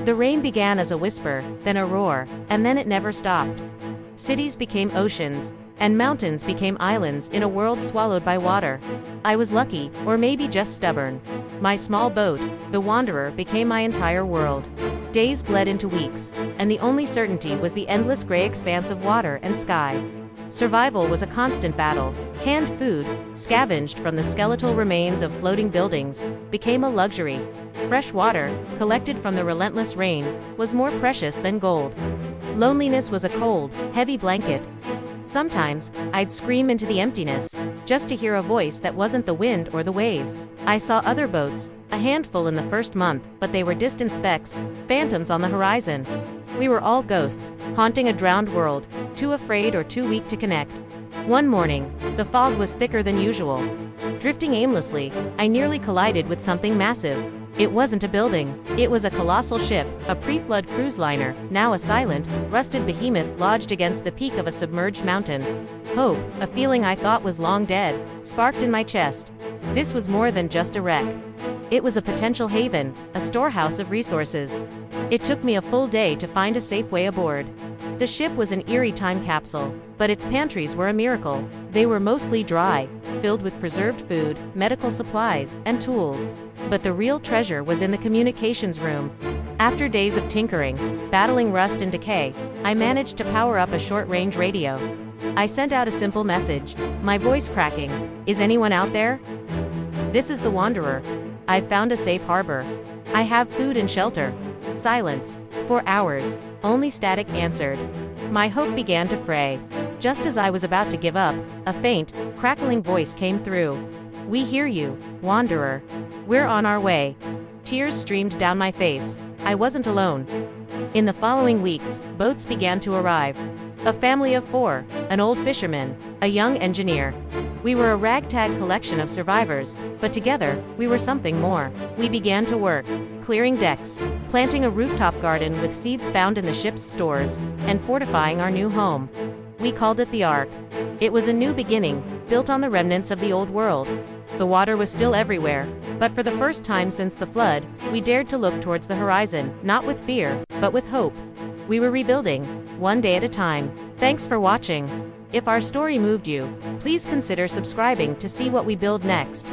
The rain began as a whisper, then a roar, and then it never stopped. Cities became oceans, and mountains became islands in a world swallowed by water. I was lucky, or maybe just stubborn. My small boat, the Wanderer, became my entire world. Days bled into weeks, and the only certainty was the endless gray expanse of water and sky. Survival was a constant battle. Canned food, scavenged from the skeletal remains of floating buildings, became a luxury. Fresh water, collected from the relentless rain, was more precious than gold. Loneliness was a cold, heavy blanket. Sometimes, I'd scream into the emptiness, just to hear a voice that wasn't the wind or the waves. I saw other boats, a handful in the first month, but they were distant specks, phantoms on the horizon. We were all ghosts, haunting a drowned world, too afraid or too weak to connect. One morning, the fog was thicker than usual. Drifting aimlessly, I nearly collided with something massive. It wasn't a building. It was a colossal ship, a pre-flood cruise liner, now a silent, rusted behemoth lodged against the peak of a submerged mountain. Hope, a feeling I thought was long dead, sparked in my chest. This was more than just a wreck. It was a potential haven, a storehouse of resources. It took me a full day to find a safe way aboard. The ship was an eerie time capsule, but its pantries were a miracle. They were mostly dry, filled with preserved food, medical supplies, and tools. But the real treasure was in the communications room. After days of tinkering, battling rust and decay, I managed to power up a short-range radio. I sent out a simple message, my voice cracking. "Is anyone out there? This is the Wanderer. I've found a safe harbor. I have food and shelter." Silence. For hours, only static answered. My hope began to fray. Just as I was about to give up, a faint, crackling voice came through. "We hear you, Wanderer. We're on our way." Tears streamed down my face. I wasn't alone. In the following weeks, boats began to arrive. A family of 4, an old fisherman, a young engineer. We were a ragtag collection of survivors, but together, we were something more. We began to work, clearing decks, planting a rooftop garden with seeds found in the ship's stores, and fortifying our new home. We called it the Ark. It was a new beginning, built on the remnants of the old world. The water was still everywhere, but for the first time since the flood, we dared to look towards the horizon, not with fear, but with hope. We were rebuilding, one day at a time. Thanks for watching. If our story moved you, please consider subscribing to see what we build next.